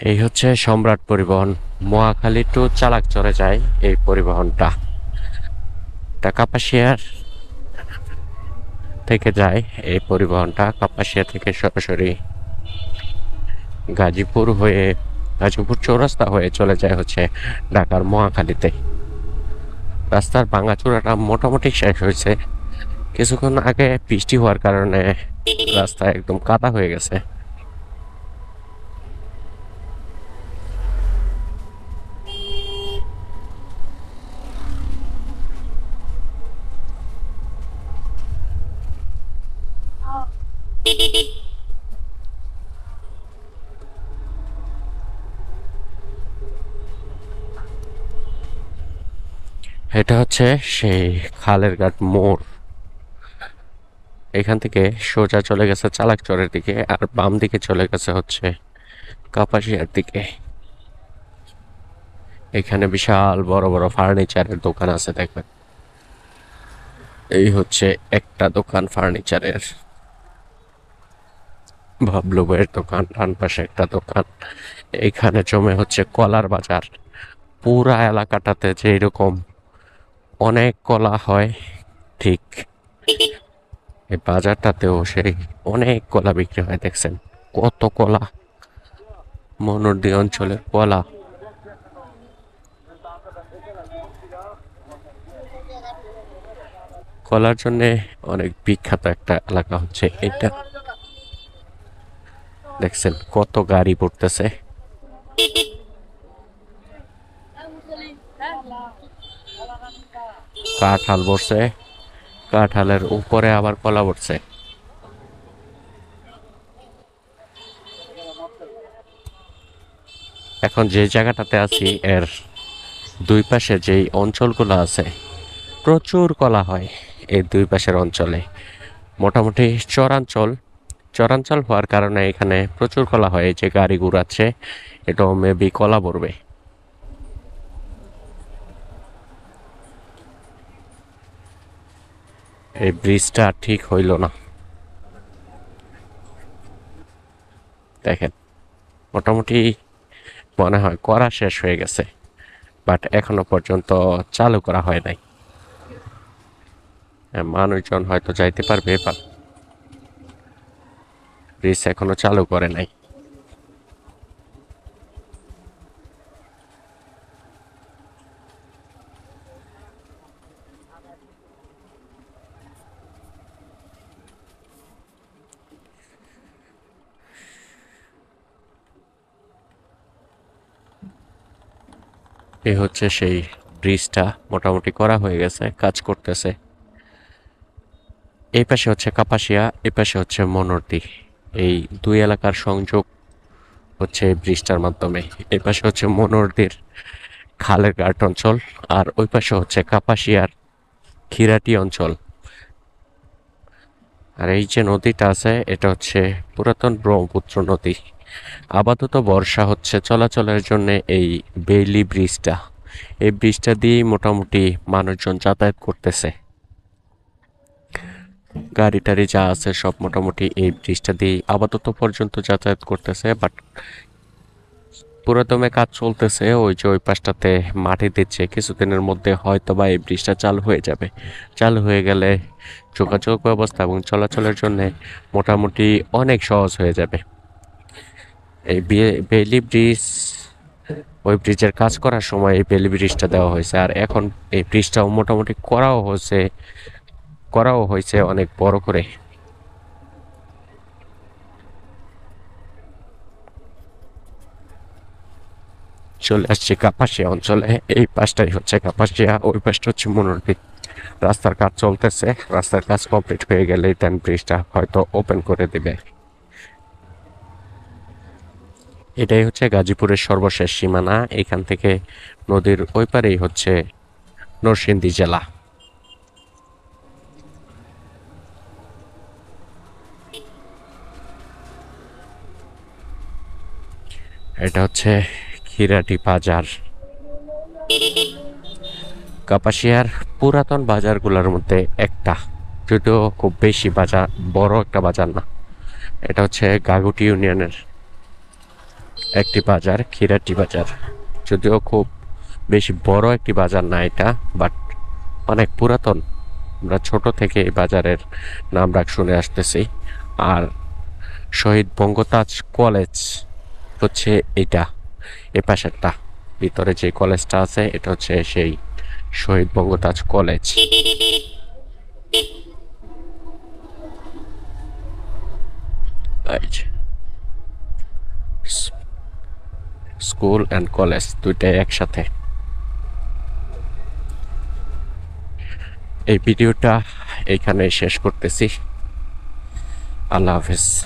এই হচ্ছে সম্রাট পরিবহন। মহাখালী টু চালাকচরে যায় এই পরিবহনটা। কাপাসিয়ার থেকে যায় এই পরিবহনটা, কাপাসিয়া থেকে সরাসরি গাজীপুর হয়ে, গাজীপুর চৌরাস্তা হয়ে চলে যায় হচ্ছে ঢাকার মহাখালীতে। রাস্তার ভাঙাচোরাটা মোটামুটি শেষ হয়েছে। কিছুক্ষণ আগে বৃষ্টি হওয়ার কারণে রাস্তা একদম কাদা হয়ে গেছে। এটা হচ্ছে সেই খালের ঘাট মোড়। এখান থেকে সোজা চলে গেছে চালাকচরের দিকে, আর বাম দিকে চলে গেছে হচ্ছে কাপাসিয়ার দিকে। এখানে বিশাল বড় বড় ফার্নিচারের দোকান আছে, দেখবেন। এই হচ্ছে একটা দোকান ফার্নিচারের, বাবলু বইয়ের দোকান। ডান পাশে একটা দোকান। এখানে জমে হচ্ছে কলার বাজার। পুরা এলাকাটাতে যে এরকম অনেক কলা হয়, ঠিক এই বাজারটাতেও সেই অনেক কলা বিক্রি হয়। দেখছেন কত কলা, মনোরদি অঞ্চলের কলা। কলার জন্য অনেক বিখ্যাত একটা এলাকা হচ্ছে এটা। দেখছেন কত গাড়ি পড়তেছে। কাঁঠাল পড়ছে, কাঁঠালের উপরে আবার কলা পড়ছে। এখন যে জায়গাটাতে আছি এর দুই পাশে যেই অঞ্চলগুলো আছে, প্রচুর কলা হয় এই দুই পাশের অঞ্চলে। মোটামুটি চরাঞ্চল। চরাঞ্চল হওয়ার কারণে এখানে প্রচুর কলা হয়। এই যে গাড়ি ঘুরাচ্ছে, এটাও মেবি কলা পড়বে। এই ব্রিজটা ঠিক হইল না, দেখেন। মোটামুটি মনে হয় করা শেষ হয়ে গেছে, বাট এখনো পর্যন্ত চালু করা হয় নাই। মানুষজন হয়তো যাইতে পারবে, বাট ব্রিজ এখনো চালু করে নাই। এই হচ্ছে সেই ব্রিজটা, মোটামুটি করা হয়ে গেছে, কাজ করতেছে। এই পাশে হচ্ছে কাপাসিয়া, এই পাশে হচ্ছে মনোরদি। এই দুই এলাকার সংযোগ হচ্ছে এই ব্রিজটার মাধ্যমে। এই পাশে হচ্ছে মনোরদির খালের ঘাট অঞ্চল, আর ওই পাশে হচ্ছে কাপাসিয়ার খিরাটি অঞ্চল। আর এই যে নদীটা আছে, এটা হচ্ছে পুরাতন ব্রহ্মপুত্র নদী। আপাতত বর্ষা হচ্ছে চলাচলের জন্য এই বেইলি ব্রিজটা, এই ব্রিজটা দিয়েই মোটামুটি মানুষজন যাতায়াত করতেছে। গাড়ি টাড়ি যা আছে সব মোটামুটি এই ব্রিজটা দিয়ে আপাতত পর্যন্ত যাতায়াত করতেছে। বাট পুরোদমে কাজ চলতেছে। ওই যে ওই পাশটাতে মাটি দিচ্ছে, কিছুদিনের মধ্যে হয়তো বা এই ব্রিজটা চালু হয়ে যাবে। চালু হয়ে গেলে যোগাযোগ ব্যবস্থা এবং চলাচলের জন্য মোটামুটি অনেক সহজ হয়ে যাবে। এই বেইলি ব্রিজ, ওই ব্রিজের কাজ করার সময় এই বেইলি ব্রিজটা দেওয়া হয়েছে, আর এখন এই ব্রিজটাও মোটামুটি করাও হয়েছে অনেক বড় করে। চলে আসছে কাপাসিয়া অঞ্চলে। এই পাশটাই হচ্ছে কাপাসিয়া, ওই পাশটা হচ্ছে মনোরদি। রাস্তার কাজ চলতেছে, রাস্তার কাজ কমপ্লিট হয়ে গেলেই দেন ব্রিজটা হয়তো ওপেন করে দিবে। এটাই হচ্ছে গাজীপুরের সর্বশেষ সীমানা। এখান থেকে নদীর ওই পারেই হচ্ছে নরসিংদী জেলা। এটা হচ্ছে খিরাটি বাজার। কাপাসিয়ার পুরাতন বাজারগুলোর মধ্যে একটা, যদিও খুব বেশি বাজার, বড় একটা বাজার না। এটা হচ্ছে গাগুটি ইউনিয়নের একটি বাজার, খিরাটি বাজার। যদিও খুব বেশি বড় একটি বাজার না এটা, বাট অনেক পুরাতন। আমরা ছোট থেকে এই বাজারের নাম ডাক শুনে আসতেছি। আর শহীদ বঙ্গতাজ কলেজ হচ্ছে এটা, এ পাশেরটা। ভিতরে যে কলেজটা আছে এটা হচ্ছে সেই Shaheed Bangataj college. School and college দুইটাই একসাথে। এই ভিডিওটা এইখানে শেষ করতেছি। আল্লাহ হাফেজ।